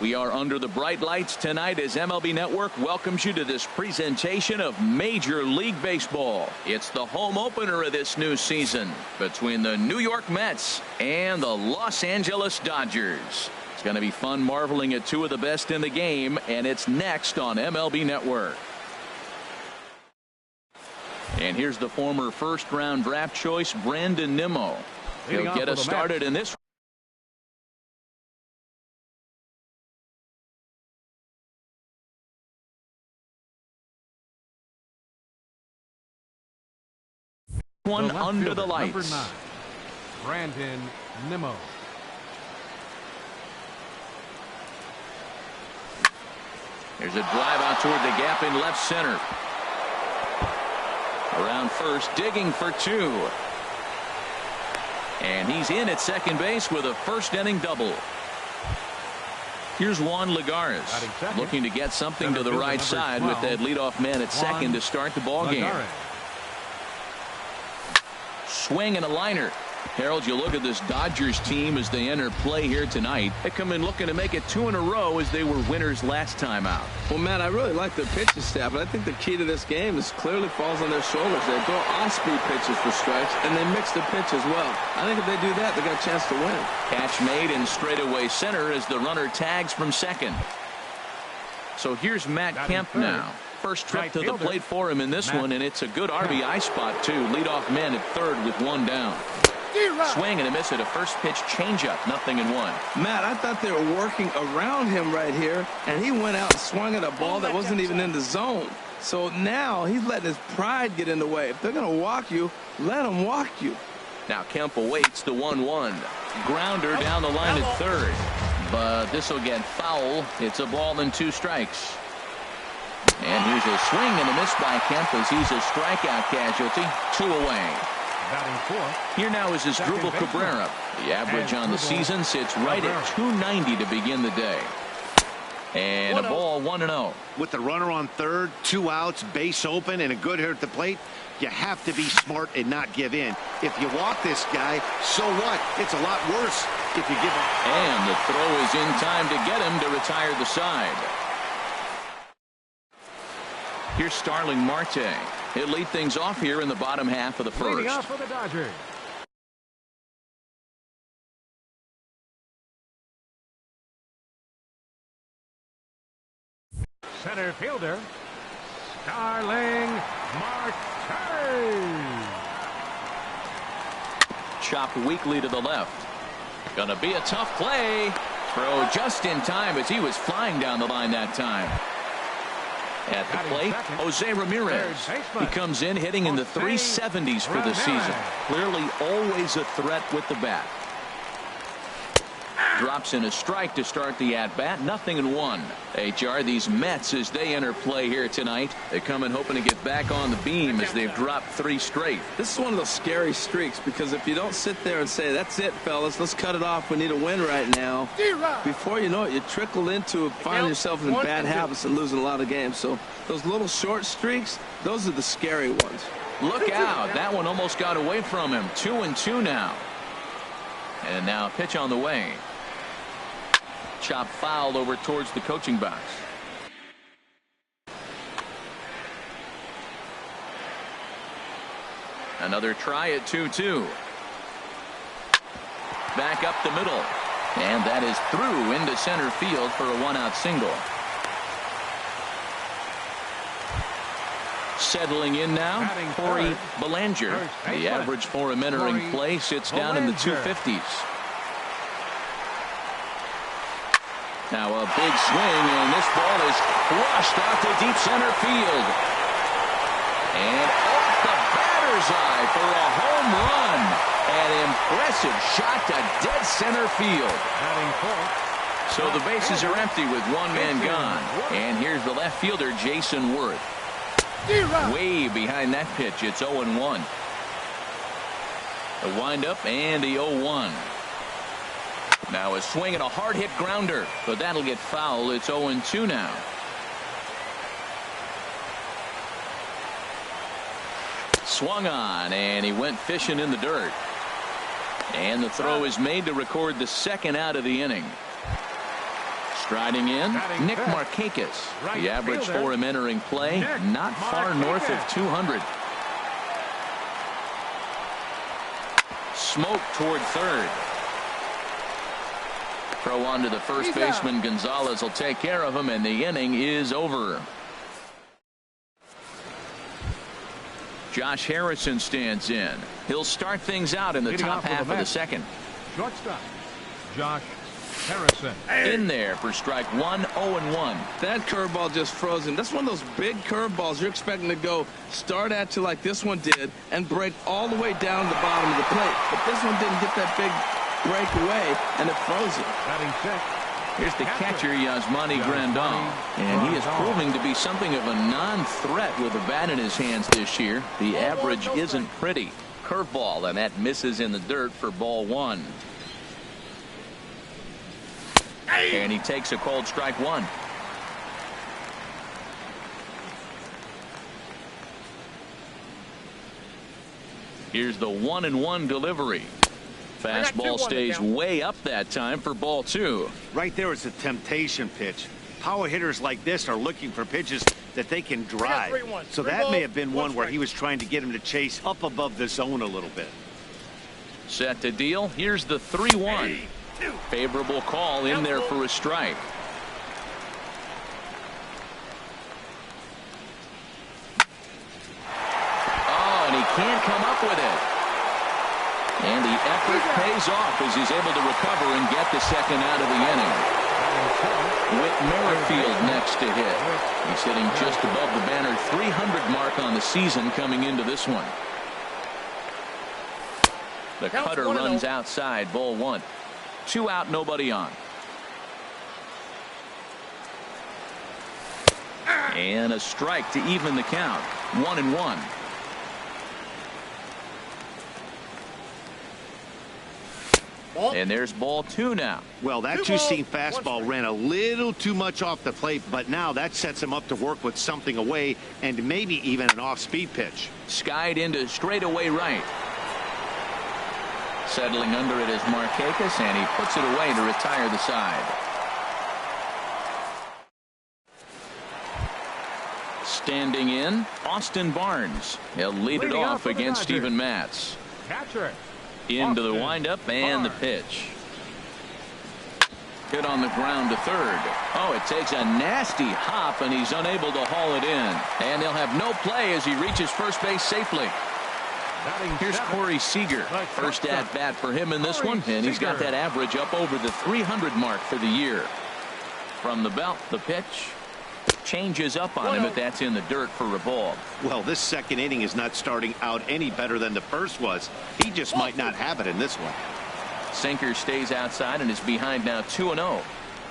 We are under the bright lights tonight as MLB Network welcomes you to this presentation of Major League Baseball. It's the home opener of this new season between the New York Mets and the Los Angeles Dodgers. It's going to be fun marveling at two of the best in the game, and it's next on MLB Network. And here's the former first-round draft choice, Brandon Nimmo. He'll get us started in this. One under the lights. Number 9, Brandon Nimmo. There's a drive out toward the gap in left center. Around first, digging for two. And he's in at second base with a first inning double. Here's Juan Lagares looking to get something to the right side with that leadoff man at second to start the ball game. Swing and a liner. Harold, you look at this Dodgers team as they enter play here tonight. They come in looking to make it 2 in a row as they were winners last time out. Well, Matt, I really like their pitching staff, but I think the key to this game is clearly falls on their shoulders. They throw off-speed pitches for strikes, and they mix the pitch as well. I think if they do that, they got a chance to win. Catch made in straightaway center as the runner tags from second. So here's Matt Kemp now. First trip to the plate for him in this one, and it's a good RBI spot, too. Leadoff man at third with one down. Swing and a miss at a first pitch changeup, 0-1. Matt, I thought they were working around him right here, and he went out and swung at a ball that wasn't even in the zone. So now he's letting his pride get in the way. If they're going to walk you, let them walk you. Now Kemp awaits the 1-1. Grounder down the line at third. But this will get foul. It's a ball and 2 strikes. And here's a swing and a miss by Kemp as he's a strikeout casualty. 2 away. Here now is Asdrubal Cabrera. The average on the season sits right at 290 to begin the day. And a ball 1-0. With the runner on third, 2 outs, base open, and a good hitter at the plate, you have to be smart and not give in. If you walk this guy, so what? It's a lot worse if you give him. And the throw is in time to get him to retire the side. Here's Starling Marte. He'll lead things off here in the bottom half of the first. Leading off for the Dodgers. Center fielder, Starling Marte. Chopped weakly to the left. Gonna be a tough play. Throw just in time as he was flying down the line that time. At the plate, Jose Ramirez. He comes in hitting in the 370s for the season. Clearly always a threat with the bat. Drops in a strike to start the at-bat. 0-1. HR, these Mets, as they enter play here tonight, they come in hoping to get back on the beam as they've dropped 3 straight. This is one of those scary streaks because if you don't sit there and say, that's it, fellas, let's cut it off, we need a win right now, before you know it, you trickle into finding yourself in bad habits and losing a lot of games. So those little short streaks, those are the scary ones. Look out. That one almost got away from him. 2-2 now. And now a pitch on the way. Chop foul over towards the coaching box. Another try at 2-2. Back up the middle. And that is through into center field for a 1-out single. Settling in now, Corey Bellinger. The average for him entering play sits down in the 250s. Now a big swing, and this ball is crushed out to deep center field. And off the batter's eye for a home run. An impressive shot to dead center field. So the bases are empty with 1 man gone. And here's the left fielder, Jason Worth. Way behind that pitch. It's 0-1. A windup and the 0-1. Now a swing and a hard hit grounder, but that'll get foul. It's 0-2 now. Swung on, and he went fishing in the dirt. And the throw is made to record the 2nd out of the inning. Striding in, Nick Markakis. The average for him entering play, not far north of 200. Smoke toward third. Throw on to the first baseman. Gonzalez will take care of him, and the inning is over. Josh Harrison stands in. He'll start things out in the top half of the second. Shortstop, Josh Harrison. In there for strike one, 0-1. That curveball just froze him. That's one of those big curveballs you're expecting to go start at you like this one did and break all the way down the bottom of the plate. But this one didn't get that big break away, and it froze it. Batting check. Here's the catcher, Yasmani Grandal, and he is proving to be something of a non-threat with a bat in his hands this year. The average isn't pretty. Curveball, and that misses in the dirt for ball one. And he takes a cold strike one. Here's the 1-1 delivery. Fastball stays way up that time for ball two. Right there is a temptation pitch. Power hitters like this are looking for pitches that they can drive. So that may have been one where he was trying to get him to chase up above the zone a little bit. Set to deal. Here's the 3-1. Favorable call in there for a strike. Oh, and he can't come up with it. And the effort pays off as he's able to recover and get the second out of the inning. Whit Merrifield next to hit. He's hitting just above the banner 300 mark on the season coming into this one. The cutter runs outside, ball one. 2 out, nobody on. And a strike to even the count. 1-1. And there's ball two now. Well, that two-seam fastball ran a little too much off the plate, but now that sets him up to work with something away and maybe even an off-speed pitch. Skied into straightaway right. Settling under it is Markakis, and he puts it away to retire the side. Standing in, Austin Barnes. He'll lead it off against Steven Matz. Catcher. Into the windup and the pitch. Hit on the ground to third. Oh, it takes a nasty hop, and he's unable to haul it in. And they'll have no play as he reaches first base safely. Here's Corey Seager. First at bat for him in this one, and he's got that average up over the 300 mark for the year. From the belt, the pitch changes up on him, but that's in the dirt for a ball. Well, this second inning is not starting out any better than the first was. He just might not have it in this one. Sinker stays outside and is behind now 2-0.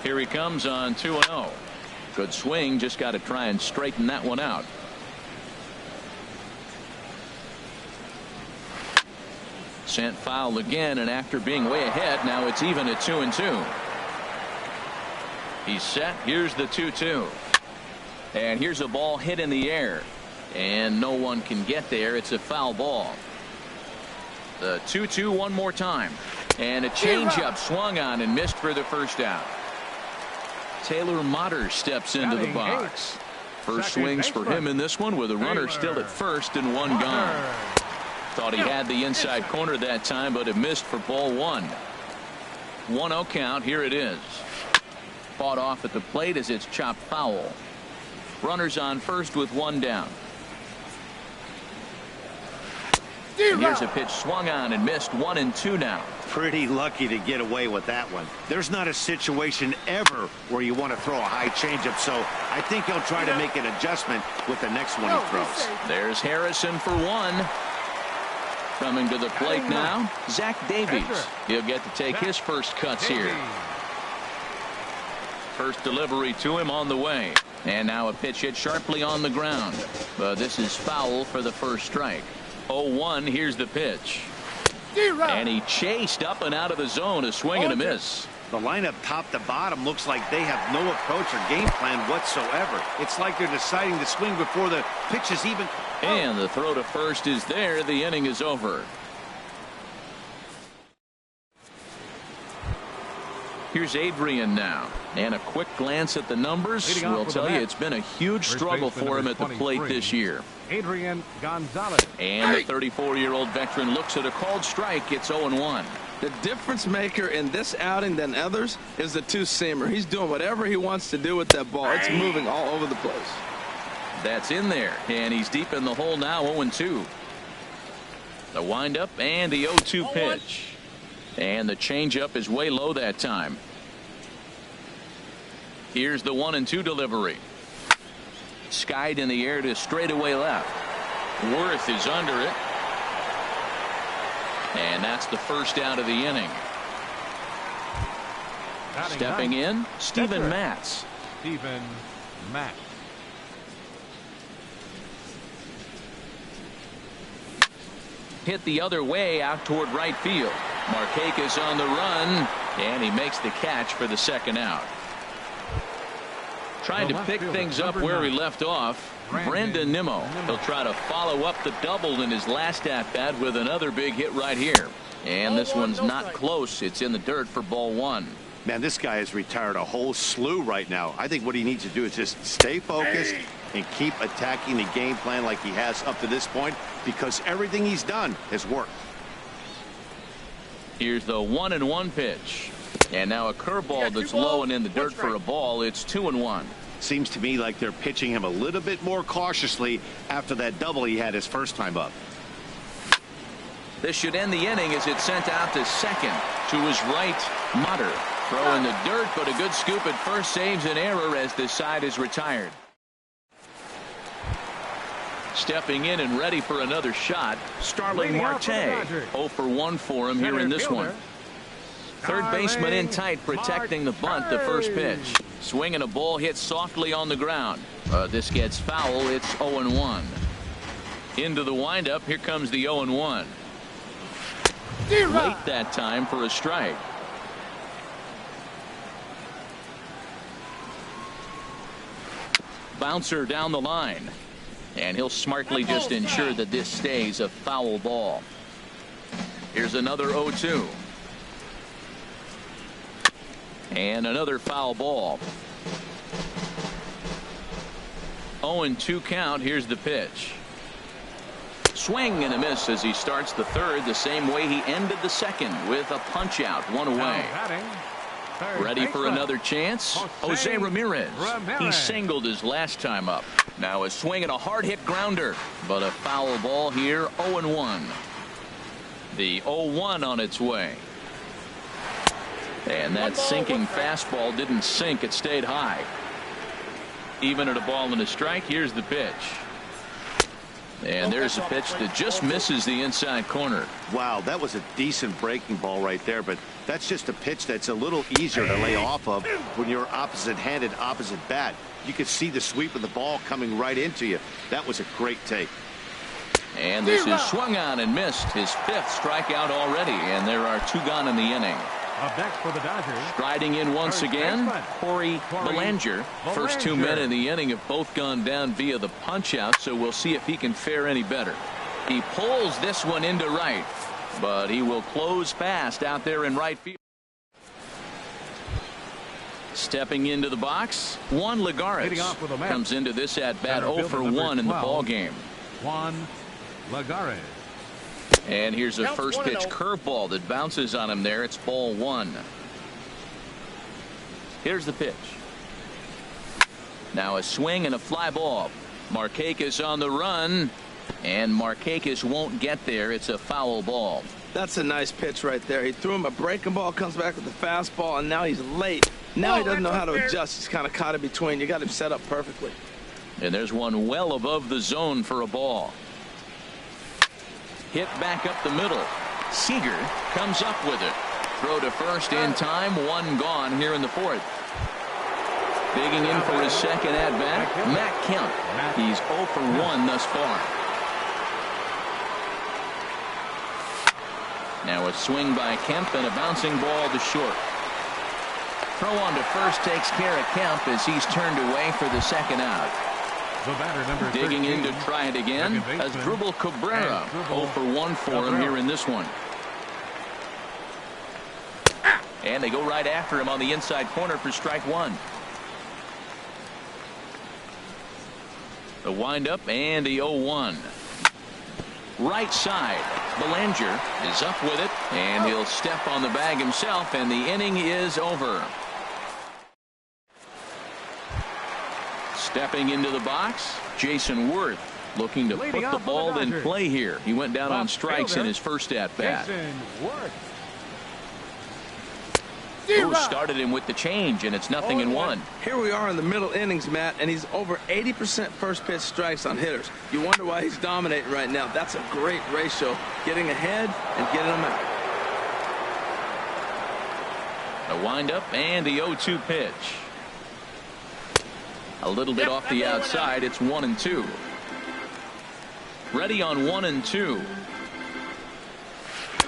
Here he comes on 2-0. Good swing, just got to try and straighten that one out. Sent foul again, and after being way ahead, now it's even at 2-2. He's set. Here's the 2-2. And here's a ball hit in the air, and no one can get there. It's a foul ball. The 2-2 one more time, and a changeup swung on and missed for the first out. Taylor Motter steps into the box. First swings for him in this one, with a runner still at first and one gone. Thought he had the inside corner that time, but it missed for ball one. 1-0 count. Here it is. Fought off at the plate as it's chopped foul. Runners on first with one down. And here's a pitch swung on and missed. 1-2 now. Pretty lucky to get away with that one. There's not a situation ever where you want to throw a high changeup, so I think he'll try to make an adjustment with the next one he throws. There's Harrison for one. Coming to the plate now, Zach Davies. He'll get to take his first cuts here. First delivery to him on the way. And now a pitch hit sharply on the ground. But this is foul for the first strike. 0-1. Here's the pitch. And he chased up and out of the zone. A swing and a miss. The lineup top to bottom looks like they have no approach or game plan whatsoever. It's like they're deciding to swing before the pitch is even. And the throw to first is there. The inning is over. Here's Adrian now. And a quick glance at the numbers will tell you it's been a huge struggle for him at the plate this year. Adrian Gonzalez. And the 34-year-old veteran looks at a called strike. It's 0-1. The difference maker in this outing than others is the two-seamer. He's doing whatever he wants to do with that ball. It's moving all over the place. That's in there, and he's deep in the hole now. 0-2. The windup and the 0-2 pitch. And the changeup is way low that time. Here's the 1-2 delivery. Skied in the air to straightaway left. Worth is under it. And that's the first out of the inning. Stepping in, Steven Matz. Steven Matz. Hit the other way out toward right field. Markakis on the run, and he makes the catch for the second out. Trying to pick things up where he left off. Brandon Nimmo. He'll try to follow up the double in his last at-bat with another big hit right here. And this one's not close. It's in the dirt for ball one. Man, this guy has retired a whole slew right now. I think what he needs to do is just stay focused and keep attacking the game plan like he has up to this point, because everything he's done has worked. Here's the 1-1 pitch. And now a curveball that's low and in the dirt for a ball. It's 2-1. Seems to me like they're pitching him a little bit more cautiously after that double he had his first time up. This should end the inning as it's sent out to second. To his right, Mutter. Throw in the dirt, but a good scoop at first saves an error as the side is retired. Stepping in and ready for another shot, Starling Marte. 0 for 1 for him here in this one. Third baseman in tight, protecting the bunt. The first pitch. Swinging a ball hit softly on the ground. This gets foul. It's 0-1. Into the windup. Here comes the 0-1. Late that time for a strike. Bouncer down the line. And he'll smartly just ensure that this stays a foul ball. Here's another 0-2. And another foul ball. 0-2 count. Here's the pitch. Swing and a miss as he starts the third the same way he ended the second with a punch out, one away. Ready for another chance? Jose Ramirez. He singled his last time up. Now a swing and a hard hit grounder, but a foul ball here. 0-1. The 0-1 on its way. And that sinking fastball didn't sink. It stayed high. Even at a ball and a strike. Here's the pitch. And there's a pitch that just misses the inside corner. Wow, that was a decent breaking ball right there, but that's just a pitch that's a little easier to lay off of when you're opposite-handed, opposite bat. You could see the sweep of the ball coming right into you. That was a great take. And this is swung on and missed. His fifth strikeout already, and there are two gone in the inning. Up next for the Dodgers. Striding in once again, Corey Belanger. First 2 men in the inning have both gone down via the punch out, so we'll see if he can fare any better. He pulls this one into right, but he will close fast out there in right field. Stepping into the box, Juan Lagares comes into this at bat 0 for 1 in the ball game. Juan Lagares. And here's a first pitch curveball that bounces on him there. It's ball one. Here's the pitch. Now a swing and a fly ball. Markakis on the run, and Markakis won't get there. It's a foul ball. That's a nice pitch right there. He threw him a breaking ball, comes back with the fastball, and now he's late. Now he doesn't know how to adjust. He's kind of caught in between. You got him set up perfectly. And there's one well above the zone for a ball. Hit back up the middle. Seager comes up with it. Throw to first in time. One gone here in the fourth. Digging in for his second at bat, Matt Kemp. He's 0 for 1 thus far. Now a swing by Kemp and a bouncing ball to short. Throw on to first takes care of Kemp as he's turned away for the second out. The batter, number Digging 13, in to try it again, Asdrubal Cabrera. 0 for 1 for him here in this one. And they go right after him on the inside corner for strike one. The windup and the 0-1. Right side. Belanger is up with it, and he'll step on the bag himself, and the inning is over. Stepping into the box, Jason Worth looking to put the ball in play here. He went down on strikes in his first at-bat. Who started him with the change, and it's 0-1. Here we are in the middle innings, Matt, and he's over 80% first pitch strikes on hitters. You wonder why he's dominating right now. That's a great ratio, getting ahead and getting them out. The windup and the 0-2 pitch. A little bit off the outside. It's 1-2. Ready on 1-2.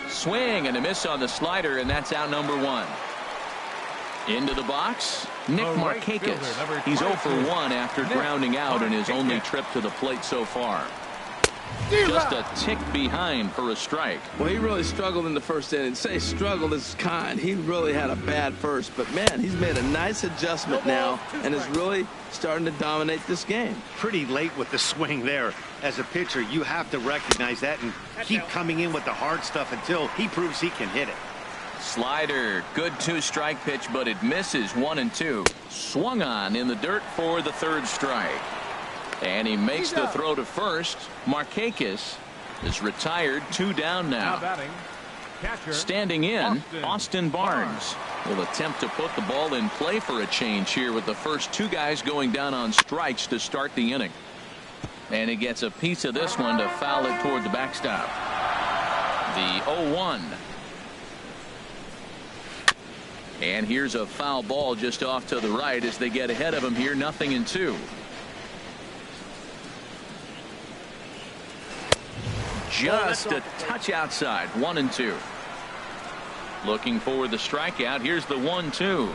Swing and a miss on the slider, and that's out number 1. Into the box, Nick Markakis. He's 0 for 1 after grounding out in his only trip to the plate so far. Just a tick behind for a strike. Well, he really struggled in the first inning. Say struggled is kind. He really had a bad first. But, man, he's made a nice adjustment now and is really starting to dominate this game. Pretty late with the swing there. As a pitcher, you have to recognize that and keep coming in with the hard stuff until he proves he can hit it. Slider, good 2-strike pitch, but it misses. 1-2. Swung on in the dirt for the 3rd strike. And he makes the throw to first. Markakis is retired, 2 down now. Standing in, Austin Barnes will attempt to put the ball in play for a change here with the first 2 guys going down on strikes to start the inning. And he gets a piece of this one to foul it toward the backstop. The 0-1. And here's a foul ball just off to the right as they get ahead of him here. 0-2. Just a touch outside. 1-2. Looking for the strikeout. Here's the 1-2.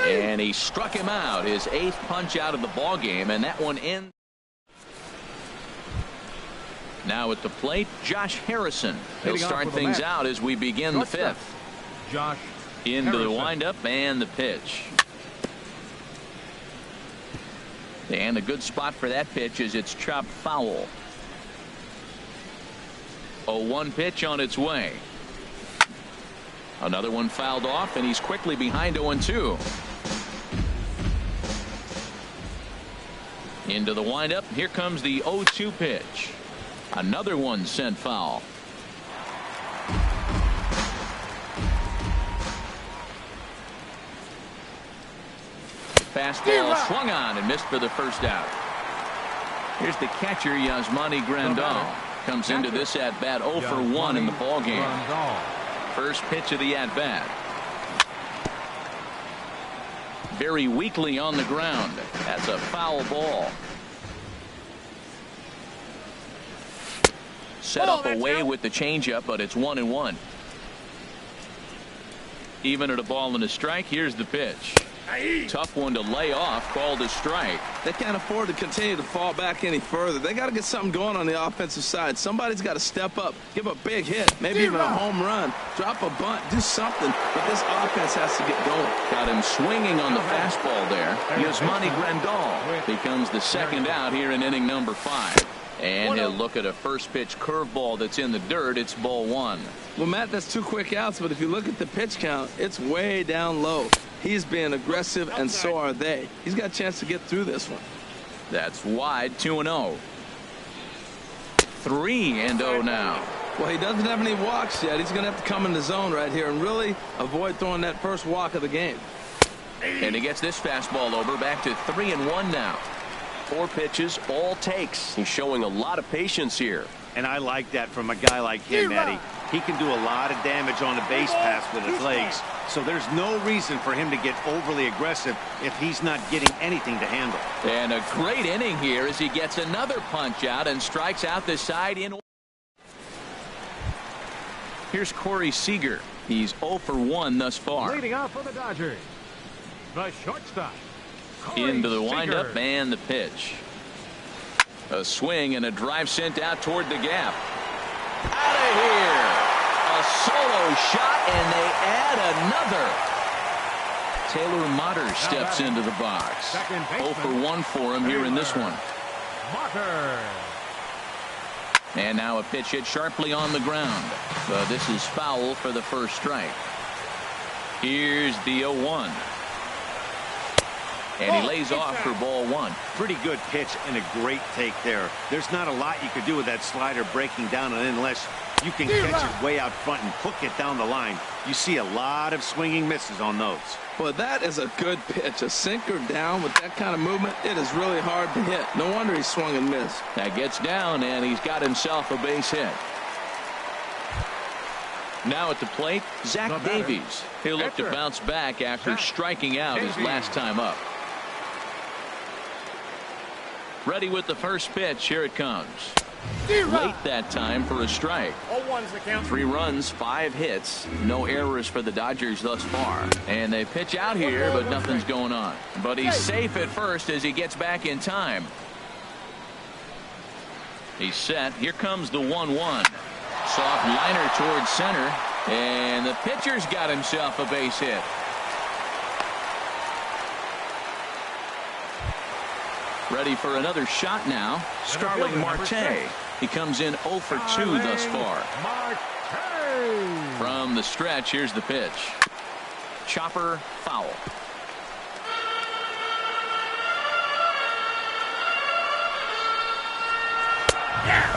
And he struck him out. His 8th punch out of the ball game, and that one ends. Now at the plate, Josh Harrison. He'll start things out as we begin the 5th. Josh into the windup and the pitch. And a good spot for that pitch is it's chopped foul. 0-1 pitch on its way. Another one fouled off, and he's quickly behind 0-2. Into the windup. Here comes the 0-2 pitch. Another one sent foul. Fastball swung on and missed for the first out. Here's the catcher, Yasmani Grandal. Comes into this at-bat 0 for 1 in the ball game. First pitch of the at-bat. Very weakly on the ground. That's a foul ball. Set up away with the changeup, but it's 1-1. Even at a ball and a strike, here's the pitch. Tough one to lay off, called a strike. They can't afford to continue to fall back any further. They got to get something going on the offensive side. Somebody's got to step up, give a big hit, maybe even a home run, drop a bunt, do something. But this offense has to get going. Got him swinging on the fastball there. Yasmani Grandal becomes the second out here in inning number 5. And he'll look at a first pitch curveball that's in the dirt. It's ball 1. Well, Matt, that's 2 quick outs, but if you look at the pitch count, it's way down low. He's being aggressive, and so are they. He's got a chance to get through this one. That's wide. 2-0. 3-0 now. Well, he doesn't have any walks yet. He's going to have to come in the zone right here and really avoid throwing that first walk of the game. And he gets this fastball over. Back to 3-1 now. 4 pitches, all takes. He's showing a lot of patience here. And I like that from a guy like him, Eddie. He can do a lot of damage on a base pass with his legs. So there's no reason for him to get overly aggressive if he's not getting anything to handle. And a great inning here as he gets another punch out and strikes out the side in. Here's Corey Seager. He's 0 for 1 thus far. Leading off for the Dodgers, the shortstop. Into the windup and the pitch. A swing and a drive sent out toward the gap. Out of here. A solo shot and they add another. Taylor Motter steps into the box. 0 for 1 for him here in this one. Motter. And now a pitch hit sharply on the ground. This is foul for the first strike. Here's the 0-1. And he lays off for ball 1. Pretty good pitch and a great take there. There's not a lot you could do with that slider breaking down, and unless you can catch it way out front and hook it down the line, you see a lot of swinging misses on those. Well, that is a good pitch. A sinker down with that kind of movement, it is really hard to hit. No wonder he swung and missed. That gets down, and he's got himself a base hit. Now at the plate, Zach Davies. He'll look to bounce back after striking out his last time up. Ready with the first pitch. Here it comes. Late that time for a strike. 3 runs, 5 hits, no errors for the Dodgers thus far. And they pitch out here, but nothing's going on. But he's safe at first as he gets back in time. He's set. Here comes the 1-1. Soft liner towards center, and the pitcher's got himself a base hit. Ready for another shot now. Starling Marte. He comes in 0 for 2 thus far. From the stretch, here's the pitch. Chopper, foul.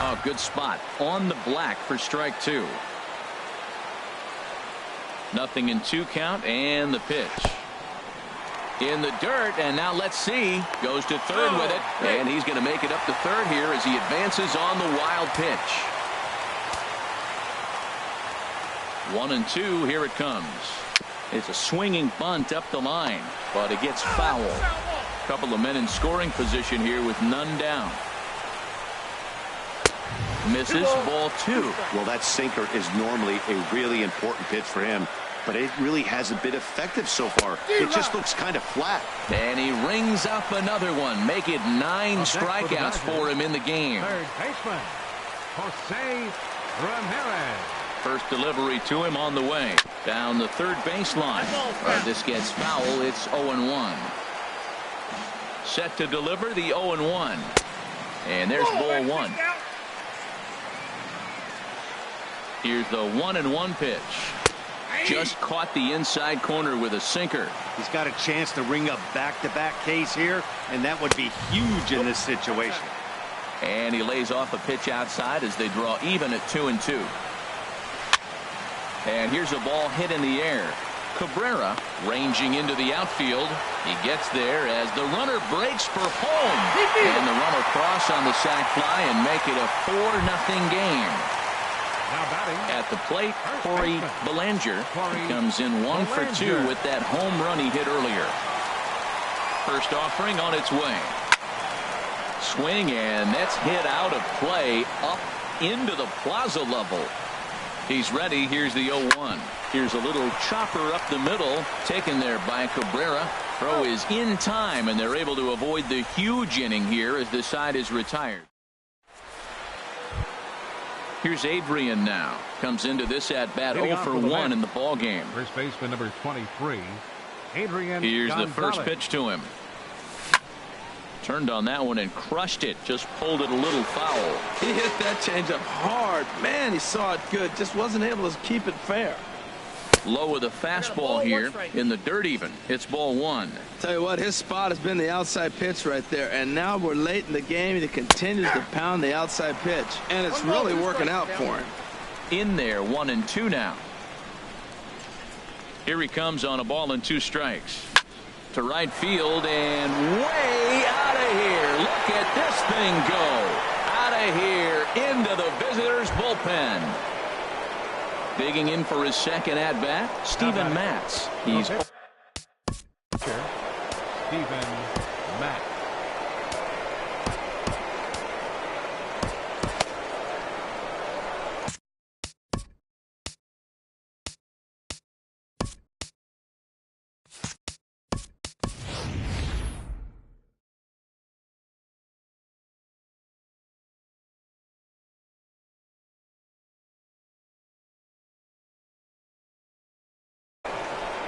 Oh, good spot on the black for strike 2. 0-2 count, and the pitch. In the dirt, and now let's see. Goes to third with it, and he's going to make it up to third here as he advances on the wild pitch. 1-2, here it comes. It's a swinging bunt up the line, but it gets foul. Couple of men in scoring position here with none down. Misses, ball 2. Well, that sinker is normally a really important pitch for him, but it really hasn't been effective so far. It just looks kind of flat. And he rings up another one. Make it 9 strikeouts for him in the game. Third baseman, Jose Ramirez. First delivery to him on the way. Down the third baseline. This gets foul. It's 0-1. Set to deliver the 0-1. And there's ball 1. Here's the 1-1 pitch. Just caught the inside corner with a sinker. He's got a chance to ring up back-to-back Ks here, and that would be huge in this situation. And he lays off a pitch outside as they draw even at 2-2. And here's a ball hit in the air. Cabrera ranging into the outfield. He gets there as the runner breaks for home. And the run across on the sac fly and make it a 4-0 game. At the plate, Corey Bellinger comes in 1 for 2 with that home run he hit earlier. First offering on its way. Swing, and that's hit out of play up into the plaza level. He's ready. Here's the 0-1. Here's a little chopper up the middle, taken there by Cabrera. Throw is in time, and they're able to avoid the huge inning here as the side is retired. Here's Adrian now. Comes into this at bat 0 for 1 in the ball game. First baseman number 23, Adrian Here's Gonzalez. the first pitch to him. Turned on that one and crushed it. Just pulled it a little foul. He hit that changeup hard. Man, he saw it good. Just wasn't able to keep it fair. Low with a fastball here in the dirt even. It's ball 1. Tell you what, his spot has been the outside pitch right there. And now we're late in the game. He continues to pound the outside pitch. And it's really working out for him. In there, 1-2 now. Here he comes on a ball and 2 strikes. To right field and way out of here. Look at this thing go. Out of here into the visitors' bullpen. Digging in for his second at-bat, Steven Matz. He's Steven Matz.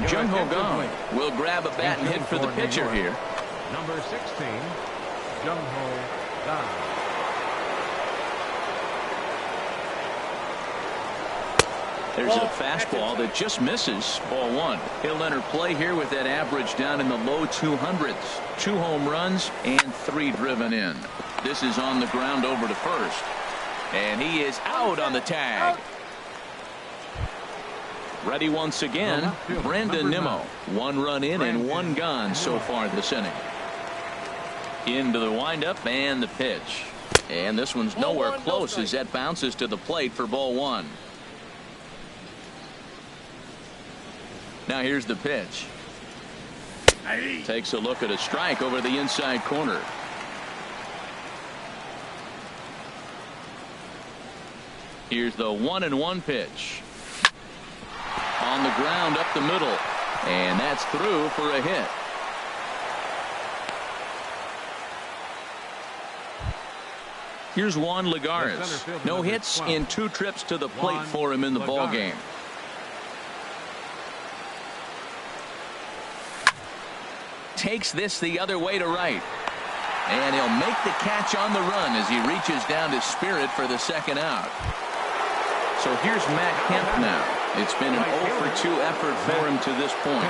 Jung Ho Kang will grab a bat and hit for the pitcher here. Number 16, Jung Ho Kang. There's a fastball that just misses. Ball one. He'll enter play here with that average down in the low 200s. 2 home runs and 3 driven in. This is on the ground over to first. And he is out on the tag. Ready once again, Brandon Nimmo. 1 run in and 1 gone so far this inning. Into the windup and the pitch. And this one's nowhere close as that bounces to the plate for ball one. Now here's the pitch. Takes a look at a strike over the inside corner. Here's the 1-1 pitch. On the ground up the middle. And that's through for a hit. Here's Juan Lagares. No hits in 2 trips to the plate for him in the ball game. Takes this the other way to right. And he'll make the catch on the run as he reaches down to Spirit for the second out. So here's Matt Kemp now. It's been an 0-for-2 effort for him to this point.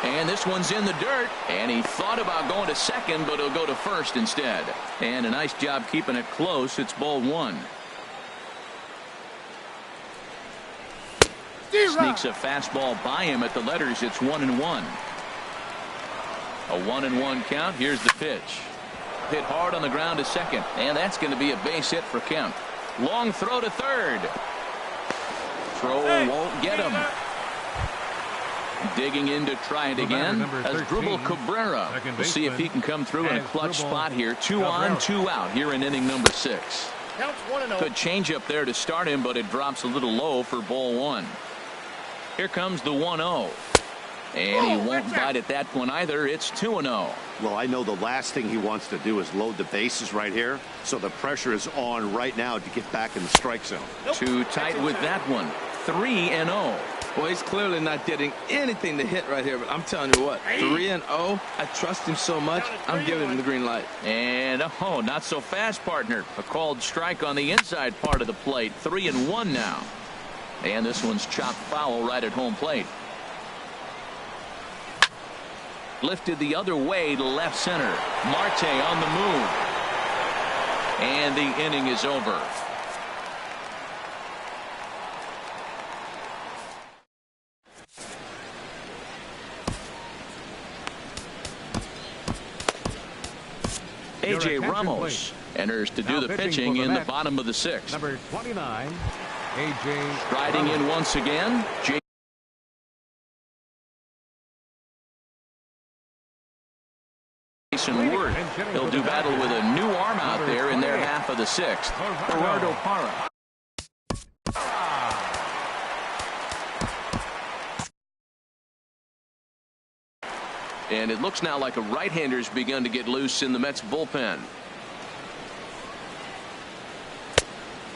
And this one's in the dirt. And he thought about going to second, but he'll go to first instead. And a nice job keeping it close. It's ball one. Sneaks a fastball by him at the letters. It's 1-1. A 1-1 count. Here's the pitch. Hit hard on the ground to second. And that's going to be a base hit for Kemp. Long throw to third. Throw won't get him. Digging in to try it again. Asdrubal Cabrera. We'll see if he can come through in a clutch spot here. 2 on, 2 out here in inning number 6. Good change up there to start him, but it drops a little low for ball one. Here comes the 1-0. And he won't bite at that one either. It's 2-0. Well, I know the last thing he wants to do is load the bases right here. So the pressure is on right now to get back in the strike zone. Too tight with that one. 3-0. Well, he's clearly not getting anything to hit right here, but I'm telling you what, 3-0. I trust him so much, I'm giving him the green light. And oh, not so fast, partner. A called strike on the inside part of the plate. 3-1 now. And this one's chopped foul right at home plate. Lifted the other way to left center. Marte on the move. And the inning is over. A.J. Ramos enters to do the pitching in the bottom of the 6th. Number 29, A.J. Striding in once again. Jason Ward. He'll do battle with a new arm out there in their half of the 6th. Gerardo Parra. And it looks now like a right-hander's begun to get loose in the Mets bullpen.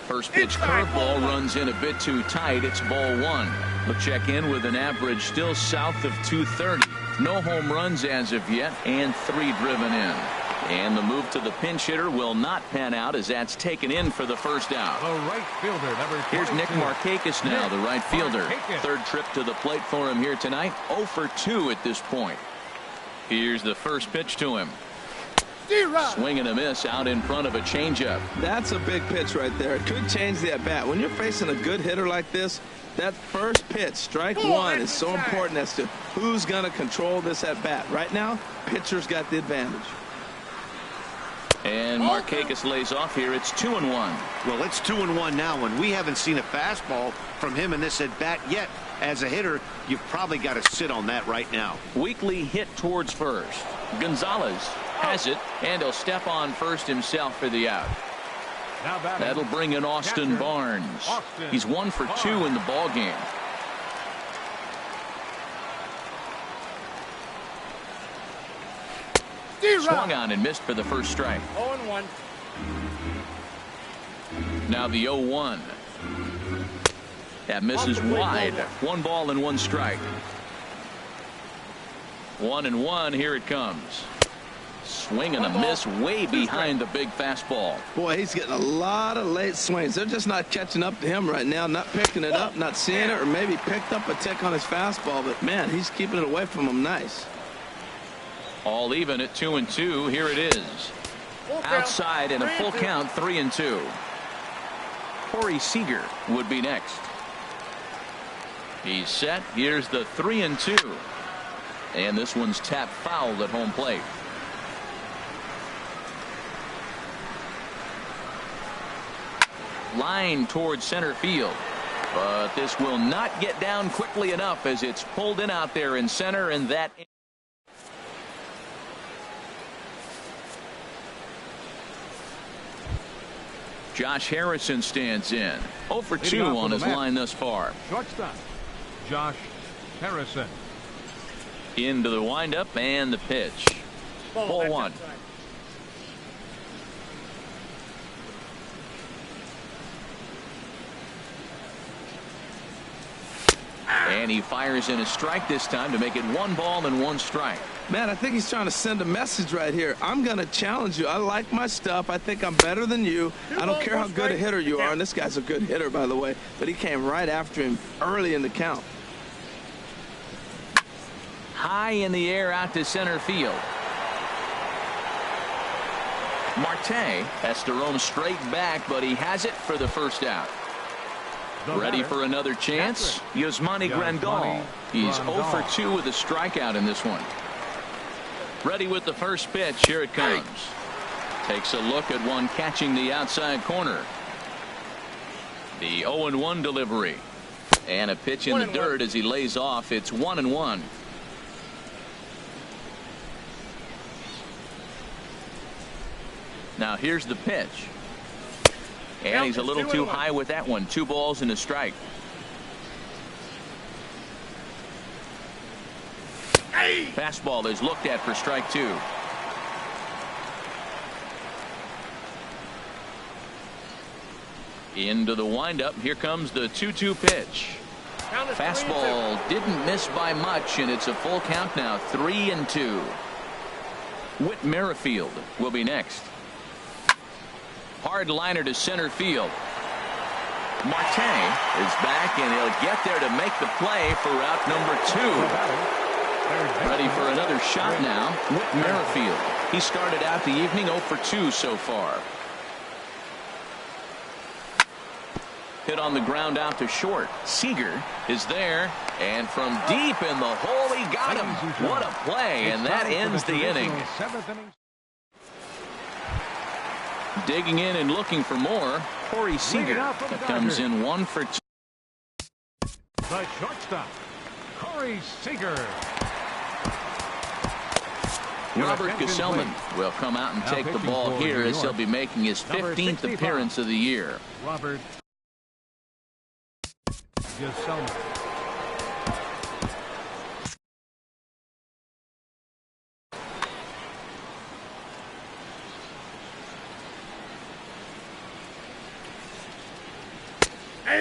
First pitch curveball runs in a bit too tight. It's ball one. We'll check in with an average still south of 230. No home runs as of yet, and 3 driven in. And the move to the pinch hitter will not pan out as that's taken in for the first out. The right fielder, number 22. Here's Nick Markakis now, the right fielder. Third trip to the plate for him here tonight. 0 for 2 at this point. Here's the first pitch to him. Swing and a miss out in front of a changeup. That's a big pitch right there. It could change the at-bat. When you're facing a good hitter like this, that first pitch, strike one, is so important as to who's going to control this at-bat. Right now, pitcher's got the advantage. And Markakis lays off here. It's 2-1. Well, it's 2-1 now, and we haven't seen a fastball from him in this at-bat yet. As a hitter, you've probably got to sit on that right now. Weakly hit towards first. Gonzalez has it, and he'll step on first himself for the out. That'll bring in Austin Barnes. He's 1 for 2 in the ball game. Swung on and missed for the first strike. 0-1. Now the 0-1. That misses wide. 1 ball and 1 strike. 1-1. Here it comes. Swing and a miss way behind the big fastball. Boy, he's getting a lot of late swings. They're just not catching up to him right now. Not picking it up, not seeing it, or maybe picked up a tick on his fastball. But, man, he's keeping it away from him nice. All even at 2-2. Here it is. Outside in a full count, 3-2. Corey Seager would be next. He's set. Here's the 3-2. And this one's tapped foul at home plate. Line towards center field. But this will not get down quickly enough as it's pulled in out there in center, and that. Josh Harrison stands in. 0 for 2 on his line thus far. Shortstop, Josh Harrison. Into the windup and the pitch. Ball 1. And he fires in a strike this time to make it 1 ball and 1 strike. Man, I think he's trying to send a message right here. I'm going to challenge you. I like my stuff. I think I'm better than you. I don't care how good a hitter you are. And this guy's a good hitter, by the way. But he came right after him early in the count. High in the air out to center field. Marte has to roam straight back, but he has it for the first out. Ready for another chance? Yasmani Grandal. He's 0 for 2 with a strikeout in this one. Ready with the first pitch. Here it comes. Takes a look at one catching the outside corner. The 0-1 delivery. And a pitch in the dirt as he lays off. It's 1-1. Now here's the pitch. And he's a little too high with that one. 2 balls and a strike. Fastball is looked at for strike 2. Into the windup. Here comes the 2-2 pitch. Fastball didn't miss by much, and it's a full count now. 3-2. Whit Merrifield will be next. Hard liner to center field. Marte is back, and he'll get there to make the play for out number 2. Ready for another shot now. Whit Merrifield. He started out the evening 0 for 2 so far. Hit on the ground out to short. Seager is there, and from deep in the hole he got him. What a play, and that ends the inning. Digging in and looking for more. Corey Seager comes in 1 for 2. The shortstop, Corey Seager. Robert Gesellman will come out and take the ball here as he'll be making his 15th appearance of the year. Robert Gesellman.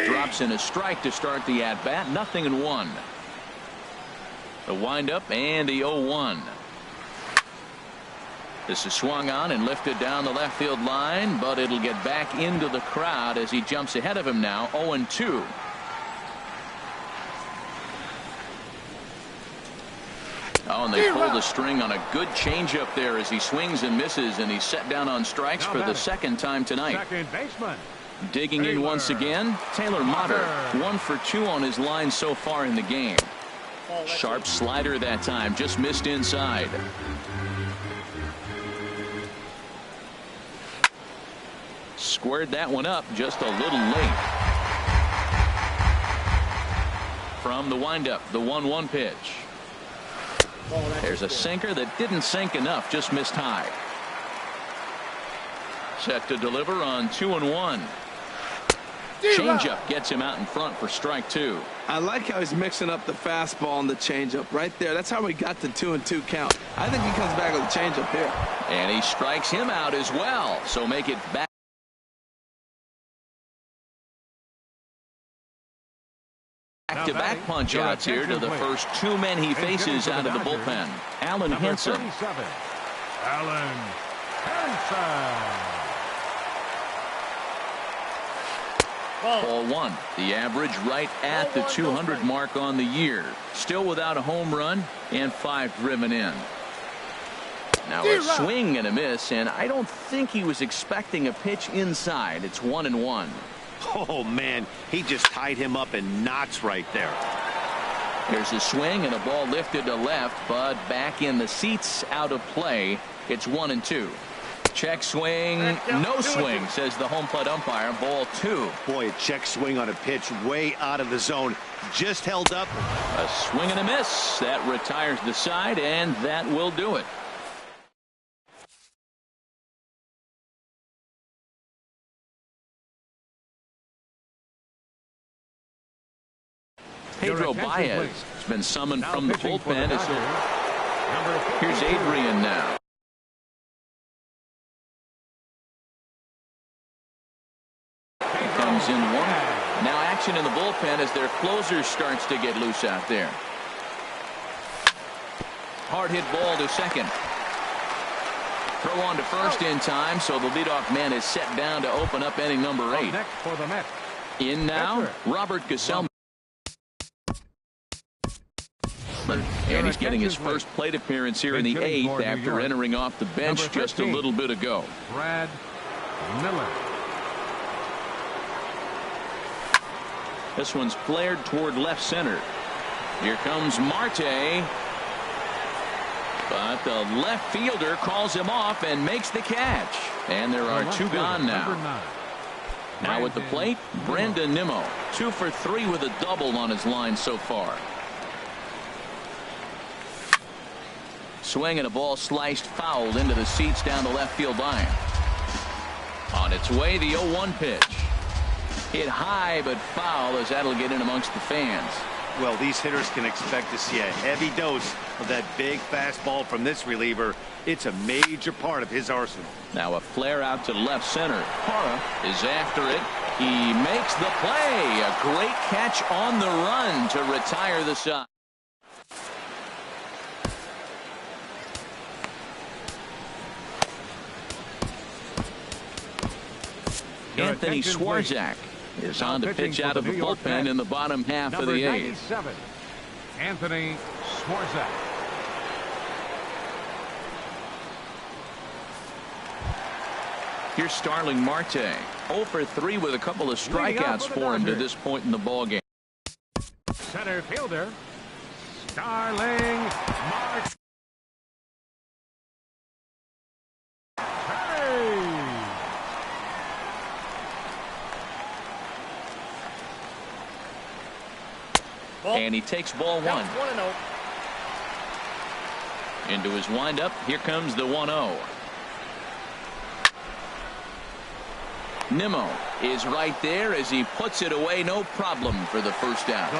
Drops in a strike to start the at-bat. 0-1. The windup and the 0-1. This is swung on and lifted down the left field line, but it'll get back into the crowd as he jumps ahead of him now. 0-2. Oh, and they pull the string on a good changeup there as he swings and misses, and he's set down on strikes for the second time tonight. Second baseman. Digging in once again, Taylor Motter. 1 for 2 on his line so far in the game. Sharp slider that time, just missed inside. Squared that one up just a little late. From the windup, the 1-1 pitch. There's a sinker that didn't sink enough, just missed high. Set to deliver on 2-1. Changeup gets him out in front for strike 2. I like how he's mixing up the fastball and the changeup right there. That's how we got the 2-2 count. I think he comes back with a changeup here. And he strikes him out as well. So make it back. back-to-back punch-outs here to the first two men he faces out of the bullpen. Alan Hansen. 37, Alan Hansen. Ball one. The average right at the 200 mark on the year. Still without a home run and 5 driven in. Now a swing and a miss, and I don't think he was expecting a pitch inside. It's 1-1. Oh, man, he just tied him up in knots right there. There's a swing and a ball lifted to left, but back in the seats, out of play. It's 1-2. Check swing, no swing, says the home plate umpire. Ball 2. Boy, a check swing on a pitch way out of the zone. Just held up. A swing and a miss. That retires the side, and that will do it. Pedro Baez has been summoned from the bullpen. Here's Adrian now. Comes in one. Now action in the bullpen as their closer starts to get loose out there. Hard hit ball to second. Throw on to first in time, so the leadoff man is set down to open up inning number 8. Next for the Mets. In now, Robert Gesellman. And he's getting his first plate appearance here in the 8th after entering off the bench just a little bit ago. Brad Miller. This one's flared toward left center. Here comes Marte. But the left fielder calls him off and makes the catch. And there are 2 gone now. Now at the plate, Brandon Nimmo. 2 for 3 with a double on his line so far. Swing and a ball sliced foul into the seats down the left field line. On its way, the 0-1 pitch. Hit high but foul as that'll get in amongst the fans. Well, these hitters can expect to see a heavy dose of that big fastball from this reliever. It's a major part of his arsenal. Now a flare out to left center. Parra is after it. He makes the play. A great catch on the run to retire the side. Anthony Swarzak is on to pitch out of the bullpen in the bottom half of the 8th. Anthony Swarzak. Here's Starling Marte. 0 for 3 with a couple of strikeouts for him to this point in the ballgame. Center fielder Starling Marte. And he takes ball 1. Into his windup. Here comes the 1-0. Nimmo is right there as he puts it away. No problem for the first out.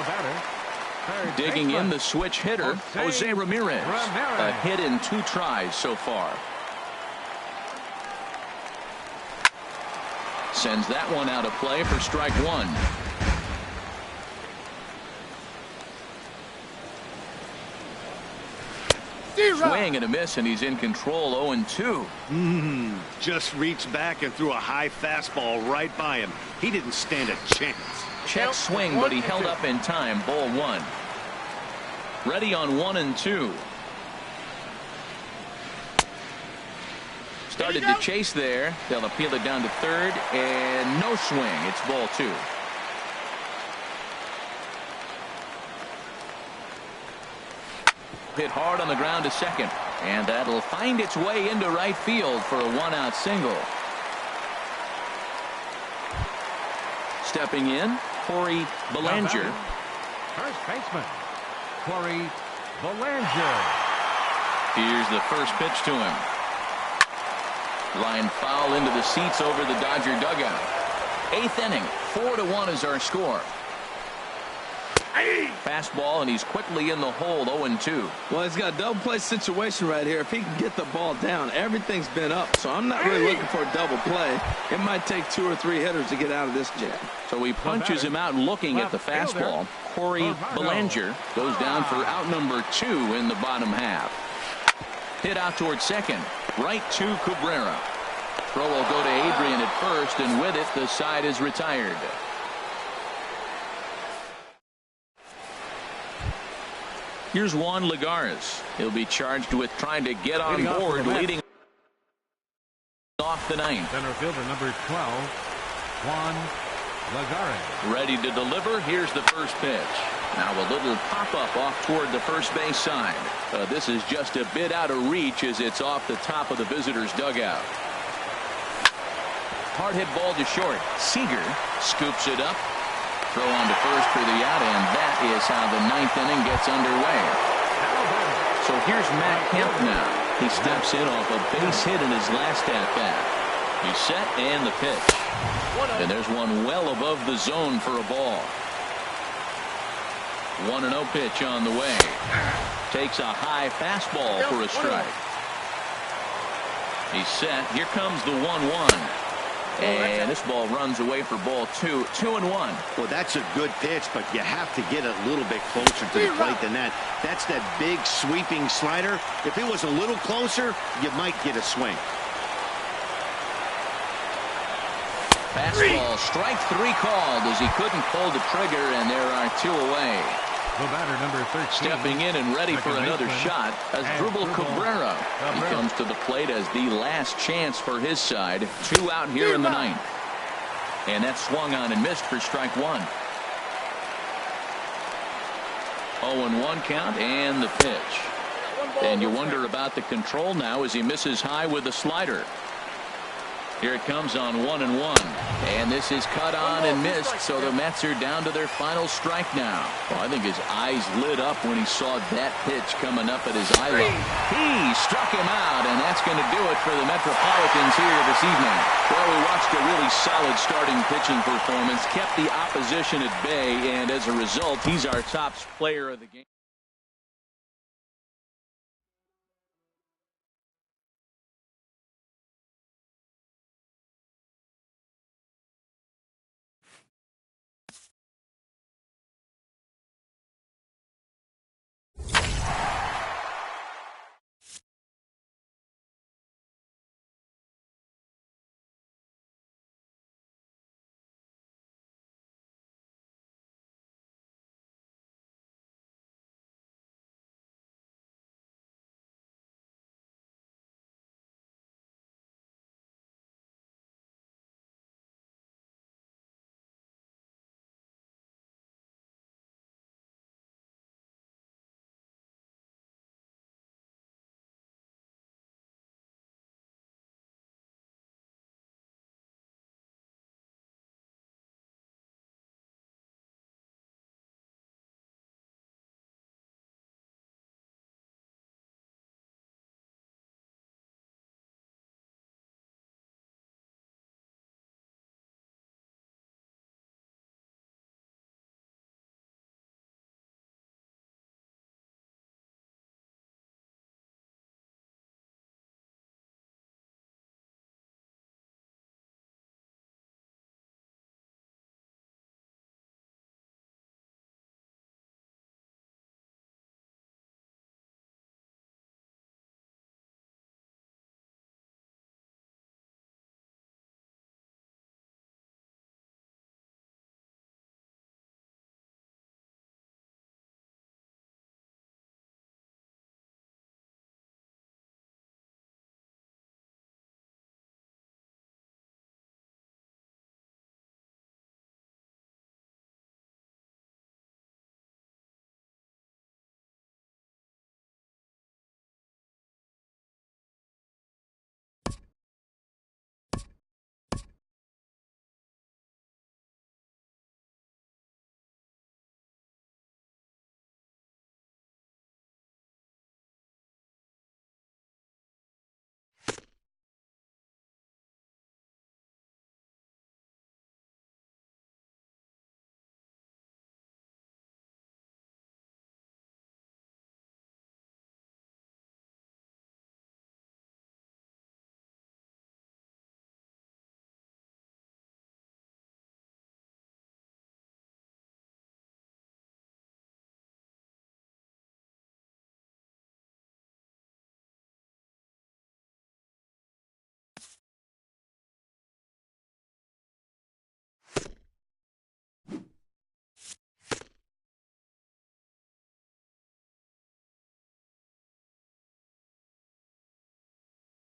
Digging in the switch hitter, Jose Ramirez. A hit in 2 tries so far. Sends that one out of play for strike 1. Swing and a miss, and he's in control. 0-2. Just reached back and threw a high fastball right by him. He didn't stand a chance. Check swing, but he held up in time. Ball 1. Ready on 1-2. Started to chase there. They'll appeal it down to third, and no swing. It's ball 2. Hit hard on the ground to second, and that'll find its way into right field for a 1-out single. Stepping in, Corey Belanger. First baseman Corey Belanger. Here's the first pitch to him. Line foul into the seats over the Dodger dugout. 8th inning, 4-1 is our score. Fastball, and he's quickly in the hole, 0-2. Well, he's got a double play situation right here. If he can get the ball down, everything's been up. So I'm not really looking for a double play. It might take 2 or 3 hitters to get out of this jam. So he punches him out looking at the fastball. Corey Belanger goes down for out number 2 in the bottom half. Hit out towards second. Right to Cabrera. Throw will go to Adrian at first, and with it, the side is retired. Here's Juan Lagares. He'll be charged with trying to get on board, leading off the ninth. Center fielder number 12, Juan Lagares. Ready to deliver. Here's the first pitch. Now a little pop-up off toward the first base side. This is just a bit out of reach as it's off the top of the visitor's dugout. Hard hit ball to short. Seager scoops it up. Throw on to first for the out, and that is how the ninth inning gets underway. So here's Matt Kemp now. He steps in off a base hit in his last at-bat. He's set, and the pitch. And there's one well above the zone for a ball. 1-0 pitch on the way. Takes a high fastball for a strike. He's set. Here comes the 1-1. And this ball runs away for ball 2. 2-1. Well, that's a good pitch, but you have to get a little bit closer to the plate than that. That's that big sweeping slider. If it was a little closer, you might get a swing. Fastball, strike 3 called as he couldn't pull the trigger, and there are 2 away. The batter number 13. Stepping in and ready for another shot as Drupal Cabrera. He comes to the plate as the last chance for his side. 2 out here in the ninth. And that swung on and missed for strike 1. 0-1 count and the pitch. And you wonder about the control now as he misses high with the slider. Here it comes on 1-1. And this is cut on and missed, so the Mets are down to their final strike now. Well, I think his eyes lit up when he saw that pitch coming up at his eye level. He struck him out, and that's going to do it for the Metropolitans here this evening. Well, we watched a really solid starting pitching performance, kept the opposition at bay, and as a result, he's our top player of the game.